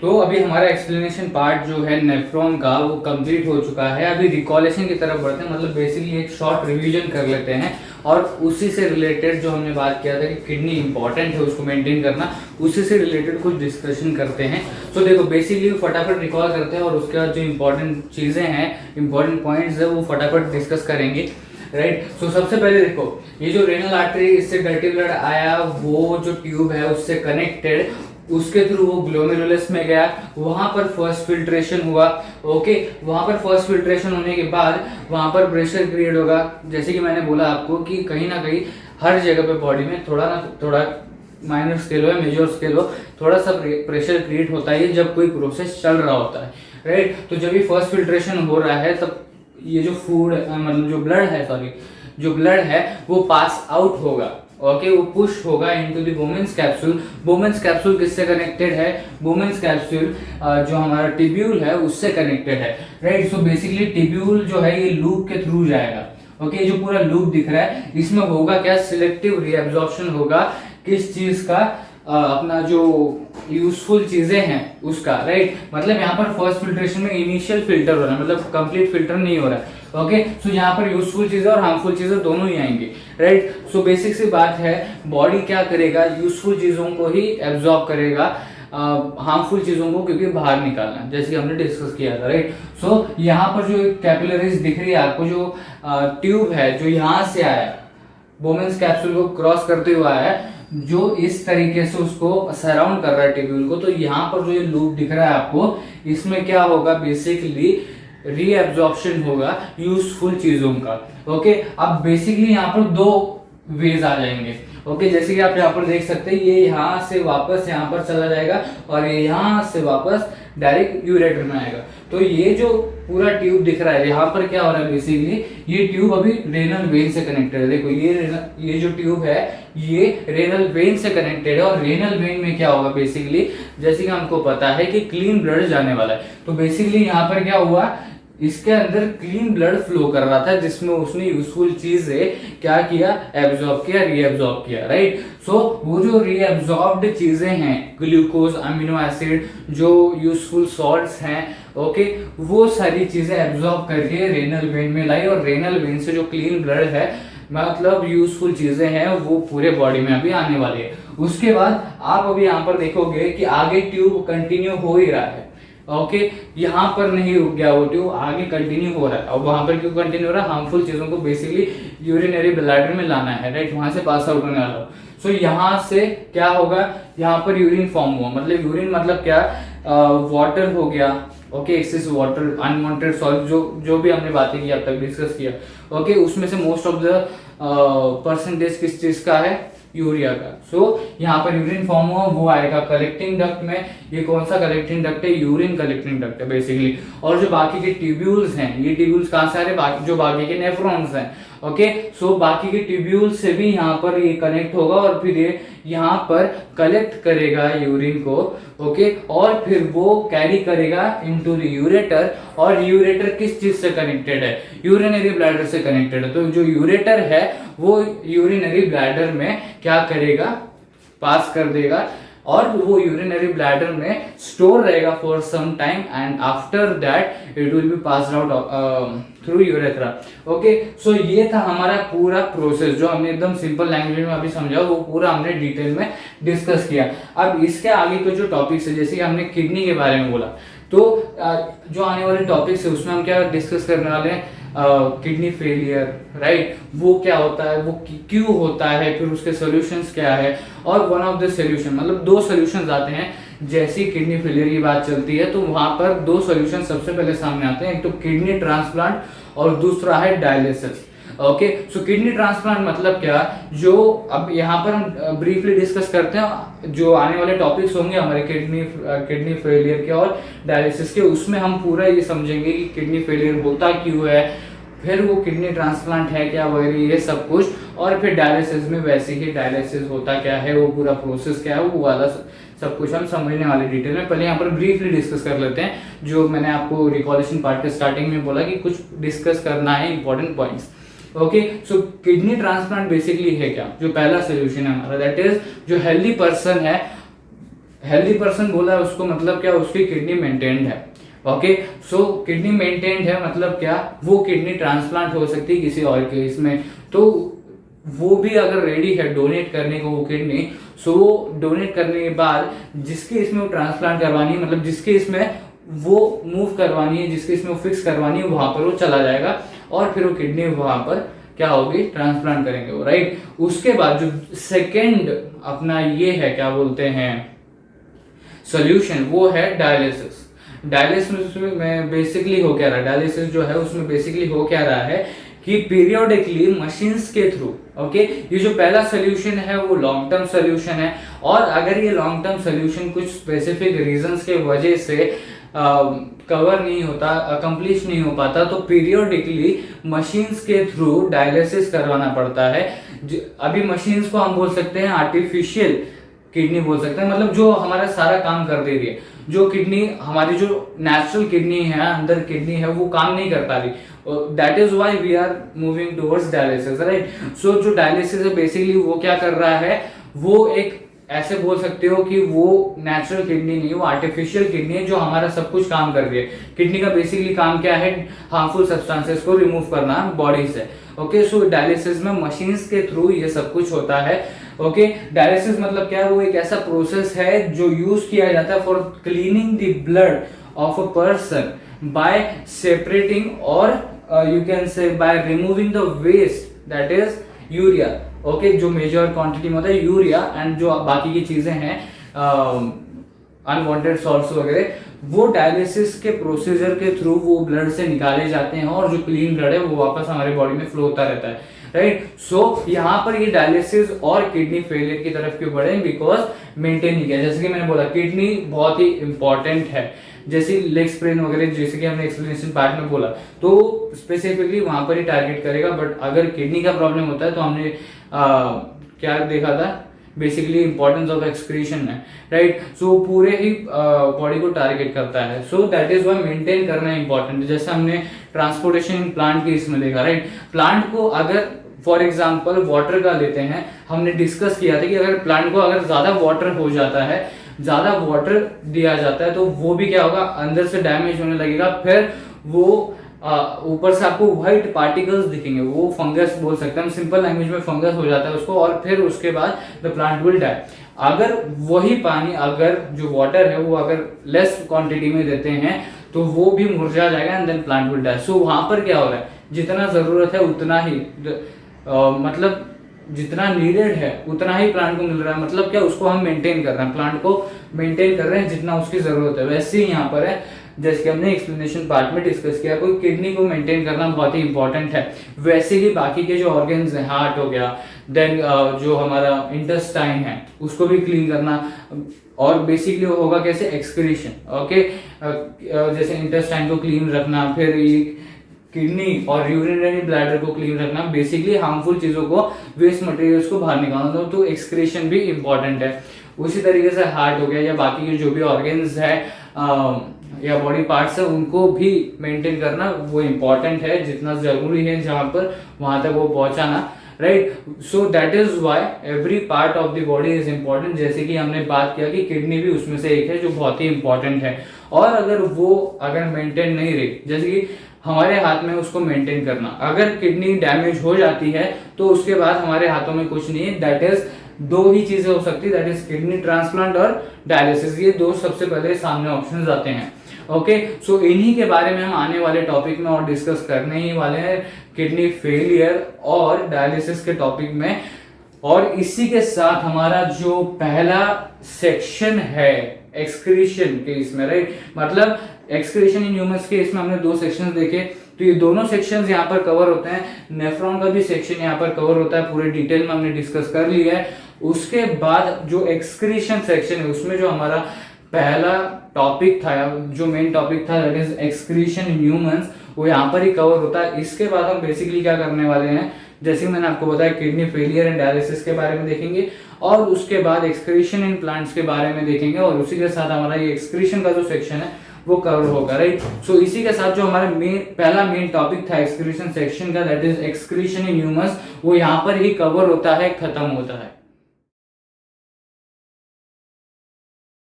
तो अभी हमारा एक्सप्लेनेशन पार्ट जो है नेफ्रॉन का वो कंप्लीट हो चुका है। अभी रिकॉलेशन की तरफ बढ़ते हैं, मतलब बेसिकली एक शॉर्ट रिवीजन कर लेते हैं और उसी से रिलेटेड जो हमने बात किया था कि किडनी इंपॉर्टेंट है उसको मेंटेन करना, उसी से रिलेटेड कुछ डिस्कशन करते हैं। तो देखो बेसिकली फटाफट रिकॉल करते हैं और उसके बाद जो इंपॉर्टेंट चीज़ें हैं, इंपॉर्टेंट पॉइंट्स है, वो फटाफट डिस्कस करेंगे, राइट। सो सबसे पहले देखो ये जो रेनल आर्टरी, इससे डर्टी ब्लड आया, वो जो ट्यूब है उससे कनेक्टेड, उसके थ्रू वो ग्लोमेरुलस में गया, वहां पर फर्स्ट फिल्ट्रेशन हुआ। ओके, वहां पर फर्स्ट फिल्ट्रेशन होने के बाद वहां पर प्रेशर क्रिएट होगा। जैसे कि मैंने बोला आपको कि कहीं ना कहीं हर जगह पे बॉडी में थोड़ा ना थोड़ा, माइनर स्केल हो या मेजर स्केल हो, थोड़ा सा प्रेशर क्रिएट होता है जब कोई प्रोसेस चल रहा होता है, राइट। तो जब ये फर्स्ट फिल्ट्रेशन हो रहा है तब ये जो फूड मतलब जो ब्लड है, सॉरी जो ब्लड है वो पास आउट होगा। ओके, वो पुश होगा into the Bowman's capsule. Bowman's capsule किससे कनेक्टेड है? बोमेन्स कैप्सूल जो हमारा टिब्यूल है उससे कनेक्टेड है, राइट। सो बेसिकली टिब्यूल जो है ये लूप के थ्रू जाएगा। ओके, जो पूरा लूप दिख रहा है इसमें होगा क्या? सिलेक्टिव रीएब्जॉर्प्शन होगा किस चीज का? अपना जो यूजफुल चीजें हैं उसका, राइट। मतलब यहाँ पर फर्स्ट फिल्ट्रेशन में इनिशियल फिल्टर हो रहा है, मतलब कंप्लीट फिल्टर नहीं हो रहा है। ओके, सो यहाँ पर यूजफुल चीजें और हार्मफुल चीजें दोनों ही आएंगी, राइट। सो बेसिक सी बात है, बॉडी क्या करेगा? यूजफुल चीजों को ही एब्जॉर्ब करेगा, हार्मफुल चीजों को क्योंकि बाहर निकालना, जैसे कि हमने डिस्कस किया था, राइट। सो यहाँ पर जो कैपिलरीज दिख रही है आपको, जो ट्यूब है जो यहाँ से आया, बोमेन्स कैप्सूल को क्रॉस करते हुए आया है, जो इस तरीके से उसको सराउंड कर रहा है टिब्यूल को, तो यहाँ पर जो ये लूप दिख रहा है आपको, इसमें क्या होगा? बेसिकली रीएब्जॉर्प्शन होगा यूजफुल चीजों का। ओके, अब बेसिकली यहाँ पर दो वेज आ जाएंगे। ओके, जैसे कि आप यहाँ पर देख सकते हैं, ये यहाँ से वापस यहाँ पर चला जाएगा और ये यहाँ से वापस डायरेक्ट यूरेटर में आएगा। तो ये जो पूरा ट्यूब दिख रहा है यहाँ पर क्या हो रहा है? बेसिकली ये ट्यूब अभी रेनल वेन से कनेक्टेड है। देखो ये जो ट्यूब है ये रेनल वेन से कनेक्टेड है और रेनल वेन में क्या होगा? बेसिकली जैसे कि हमको पता है कि क्लीन ब्लड जाने वाला है, तो बेसिकली यहाँ पर क्या हुआ? इसके अंदर क्लीन ब्लड फ्लो कर रहा था जिसमें उसने यूजफुल चीजें क्या किया? एब्जॉर्ब किया, रीएब्जॉर्ब किया, राइट। सो वो जो रीएब्जॉर्ब्ड चीजें हैं, ग्लूकोज, अमीनो एसिड, जो यूजफुल सॉल्ट्स हैं, ओके, वो सारी चीजें एब्जॉर्ब करके रेनल वेन में लाई और रेनल वेन से जो क्लीन ब्लड है, मतलब यूजफुल चीजें हैं, वो पूरे बॉडी में अभी आने वाली है। उसके बाद आप अभी यहाँ पर देखोगे कि आगे ट्यूब कंटिन्यू हो ही रहा है। ओके, यहाँ पर नहीं रुक गया वो ट्यूब, आगे कंटिन्यू हो रहा है। और वहां पर क्यों कंटिन्यू हो रहा है? हार्मफुल चीजों को बेसिकली यूरिनरी ब्लैडर में लाना है, राइट, वहां से पास आउट होने वाला। सो यहाँ से क्या होगा? यहाँ पर यूरिन फॉर्म हुआ, मतलब यूरिन मतलब क्या? वाटर हो गया, okay, excess water, unwanted salt, जो भी हमने बातें की अब तक डिस्कस किया, ओके, उसमें से मोस्ट ऑफ द परसेंटेज किस चीज का है? यूरिया का। सो यहाँ पर यूरिन फॉर्म हुआ, वो आएगा कलेक्टिंग डक्ट में। ये कौन सा कलेक्टिंग डक्ट है? यूरिन कलेक्टिंग डक्ट है बेसिकली। और जो बाकी के ट्यूब्यूल्स हैं, ये ट्यूब्यूल्स कहाँ से आ रहे हैं? जो बाकी के नेफ्रॉन्स हैं। ओके, सो बाकी के ट्यूब्यूल्स से भी यहाँ पर ये कनेक्ट होगा और फिर ये यहाँ पर कलेक्ट करेगा यूरिन को, ओके, और फिर वो कैरी करेगा इनटू द यूरेटर। और यूरेटर किस चीज से कनेक्टेड है? यूरिनरी ब्लैडर से कनेक्टेड है। तो जो यूरेटर है वो यूरिनरी ब्लैडर में क्या करेगा? पास कर देगा और वो यूरिनरी ब्लैडर में स्टोर रहेगा for some time and after that it will be passed out through urethra. Okay, so ये था हमारा पूरा प्रोसेस जो हमने एकदम सिंपल लैंग्वेज में अभी समझा, वो पूरा हमने डिटेल में डिस्कस किया। अब इसके आगे के जो टॉपिक्स है, जैसे कि हमने किडनी के बारे में बोला, तो जो आने वाले टॉपिक्स है उसमें हम क्या डिस्कस करने वाले हैं? किडनी फेलियर, राइट, वो क्या होता है, वो क्यों होता है, फिर उसके सॉल्यूशंस क्या है। और वन ऑफ द सॉल्यूशन, मतलब दो सॉल्यूशंस आते हैं जैसी किडनी फेलियर की बात चलती है, तो वहां पर दो सॉल्यूशन सबसे पहले सामने आते हैं। एक तो किडनी ट्रांसप्लांट और दूसरा है डायलिसिस। ओके, सो किडनी ट्रांसप्लांट मतलब क्या? जो अब यहाँ पर हम ब्रीफली डिस्कस करते हैं, जो आने वाले टॉपिक्स होंगे हमारे किडनी फेलियर के और डायलिसिस के, उसमें हम पूरा ये समझेंगे कि किडनी फेलियर होता क्यों है, फिर वो किडनी ट्रांसप्लांट है क्या वगैरह, ये सब कुछ। और फिर डायलिसिस में वैसे ही डायलिसिस होता क्या है, वो पूरा प्रोसेस क्या है, वो वाला सब कुछ हम समझने वाले डिटेल में। पहले यहाँ पर ब्रीफली डिस्कस कर लेते हैं, जो मैंने आपको रिकॉलेशन पार्ट के स्टार्टिंग में बोला कि कुछ डिस्कस करना है इंपॉर्टेंट पॉइंट्स। ओके, सो किडनी ट्रांसप्लांट बेसिकली है क्या? जो पहला सोल्यूशन है हमारा, दैट इज जो हेल्दी पर्सन है, हेल्दी पर्सन बोला उसको मतलब क्या, उसकी किडनी मेंटेन्ड है। ओके, सो किडनी मेंटेन्ड है मतलब क्या, वो किडनी ट्रांसप्लांट हो सकती है किसी और के इसमें, तो वो भी अगर रेडी है डोनेट करने को वो किडनी, सो वो डोनेट करने के बाद जिसके इसमें वो ट्रांसप्लांट करवानी है, मतलब जिसके इसमें वो मूव करवानी है, जिसके इसमें वो फिक्स करवानी है, वहां पर वो चला जाएगा और फिर वो किडनी वहां पर क्या होगी, ट्रांसप्लांट करेंगे वो, राइट। उसके बाद जो सेकेंड अपना ये है क्या बोलते हैं सोल्यूशन, वो है डायलिसिस। डायलिसिस में बेसिकली हो क्या रहा है, डायलिसिस जो है उसमें बेसिकली हो क्या रहा है कि पीरियोडिकली मशीन्स के थ्रू, ओके, ये जो पहला सोल्यूशन है वो लॉन्ग टर्म सोल्यूशन है, और अगर ये लॉन्ग टर्म सोल्यूशन कुछ स्पेसिफिक रीजंस के वजह से कवर नहीं होता, अकम्प्लिश नहीं हो पाता, तो पीरियोडिकली मशीन्स के थ्रू डायलिसिस करवाना पड़ता है। अभी मशीन्स को हम बोल सकते हैं आर्टिफिशियल किडनी बोल सकते हैं, मतलब जो हमारा सारा काम कर दे रही है, जो किडनी हमारी जो नेचुरल किडनी है, अंदर किडनी है, वो काम नहीं कर पा रही, that is why we are moving towards dialysis, right. So जो डायलिसिस है बेसिकली वो क्या कर रहा है, वो एक ऐसे बोल सकते हो कि वो नेचुरल किडनी नहीं, वो आर्टिफिशियल किडनी है जो हमारा सब कुछ काम कर रही है। किडनी का बेसिकली काम क्या है, हार्मफुल सब्सटेंसेस को रिमूव करना बॉडी से। ओके, सो डायलिसिस में मशीन्स के थ्रू ये सब कुछ होता है। ओके, डायलिसिस मतलब क्या है, वो एक ऐसा प्रोसेस है जो यूज किया जाता है for cleaning the blood of a person by separating or you can say by removing the waste, that is urea. Okay, जो मेजर क्वांटिटी में होता है यूरिया, एंड जो बाकी की चीजें हैं अनवांटेड सॉल्ट्स वगैरह, वो डायलिसिस के प्रोसीजर के थ्रू वो ब्लड से निकाले जाते हैं, और जो क्लीन ब्लड है वो वापस हमारे बॉडी में फ्लो होता रहता है, राइट। सो यहाँ पर ये डायलिसिस और किडनी फेलियर की तरफ क्यों बढ़े, बिकॉज मेंटेन नहीं किया। जैसे कि मैंने बोला किडनी बहुत ही इंपॉर्टेंट है, जैसे लेग स्प्रेन वगैरह, जैसे कि हमने एक्सप्लेनेशन पार्ट में बोला, तो स्पेसिफिकली वहां पर ही टारगेट करेगा। बट अगर किडनी का प्रॉब्लम होता है तो हमने क्या देखा था, बेसिकली इंपॉर्टेंस ऑफ एक्सक्रीशन है, राइट। सो पूरे ही बॉडी को टारगेट करता है, so that is why maintain करना इंपॉर्टेंट है। जैसे हमने ट्रांसपोर्टेशन प्लांट की इसमें देखा, राइट। प्लांट को अगर फॉर एग्जाम्पल वाटर का लेते हैं, हमने डिस्कस किया था कि अगर प्लांट को अगर ज्यादा वाटर हो जाता है, ज्यादा वाटर दिया जाता है, तो वो भी क्या होगा, अंदर से डैमेज होने लगेगा, फिर वो ऊपर से आपको व्हाइट पार्टिकल्स दिखेंगे, वो फंगस बोल सकते हैं हम, सिंपल लैंग्वेज में फंगस हो जाता है उसको, और फिर उसके बाद द प्लांट विल डाई। अगर वही पानी, अगर जो वाटर है वो अगर लेस क्वांटिटी में देते हैं तो वो भी मुरझा जाएगा, and then plant will die. So वहां पर क्या हो रहा है, जितना जरूरत है उतना ही मतलब जितना नीडेड है उतना ही प्लांट को मिल रहा है, मतलब क्या, उसको हम मेंटेन कर रहे हैं, प्लांट को मेंटेन कर रहे हैं जितना उसकी जरूरत है। वैसे ही यहाँ पर है, जैसे कि हमने एक्सप्लेनेशन पार्ट में डिस्कस किया, कोई किडनी को मेंटेन करना बहुत ही इंपॉर्टेंट है, वैसे ही बाकी के जो ऑर्गन्स हैं, हार्ट हो गया, देन जो हमारा इंटेस्टाइन है उसको भी क्लीन करना, और बेसिकली होगा कैसे, एक्सक्रीशन। ओके, जैसे इंटेस्टाइन को क्लीन रखना, फिर किडनी और यूरिनरी ब्लैडर को क्लीन रखना, बेसिकली हार्मफुल चीजों को, वेस्ट मटेरियल्स को बाहर निकालना, तो एक्सक्रीशन भी इंपॉर्टेंट है। उसी तरीके से हार्ट हो गया या बाकी के जो भी ऑर्गन्स है या बॉडी पार्ट्स है, उनको भी मेंटेन करना वो इंपॉर्टेंट है, जितना जरूरी है जहां पर वहां तक वो पहुंचाना, right. So that is why every part of the body is important. जैसे कि हमने बात किया कि किडनी भी उसमें से एक है जो बहुत ही इंपॉर्टेंट है, और अगर मेंटेन नहीं रही, जैसे कि हमारे हाथ में उसको मेंटेन करना, अगर किडनी डैमेज हो जाती है तो उसके बाद हमारे हाथों में कुछ नहीं है, दैट इज दो ही चीजें हो सकती है, दैट इज किडनी ट्रांसप्लांट और डायलिसिस, ये दो सबसे पहले सामने ऑप्शंस आते हैं। ओके, सो इन्हीं के बारे में हम आने वाले टॉपिक में और डिस्कस करने ही वाले हैं, किडनी फेलियर और डायलिसिस के टॉपिक में। और इसी के साथ हमारा जो पहला सेक्शन है एक्सक्रीशन के इसमें, राइट, मतलब एक्सक्रीशन इन ह्यूमंस के इसमें हमने दो सेक्शंस देखे, तो ये दोनों सेक्शंस यहाँ पर कवर होते हैं, नेफ्रॉन का भी सेक्शन यहाँ पर कवर होता है, पूरे डिटेल में हमने डिस्कस कर लिया है। उसके बाद जो एक्सक्रीशन सेक्शन है उसमें जो हमारा पहला टॉपिक था, जो मेन टॉपिक था, that is excretion in humans, वो यहाँ पर ही कवर होता है। इसके बाद हम बेसिकली क्या करने वाले हैं, जैसे मैंने आपको बताया, किडनी फेलियर एंड डायलिसिस के बारे में देखेंगे, और उसके बाद एक्सक्रीशन इन प्लांट्स के बारे में देखेंगे, और उसी के साथ हमारा ये एक्सक्रीशन का जो सेक्शन है वो कवर होगा, राइट। सो इसी के साथ जो हमारा पहला मेन टॉपिक था एक्सक्रीशन सेक्शन का, that is excretion in humans, वो यहाँ पर ही कवर होता है, खत्म होता है।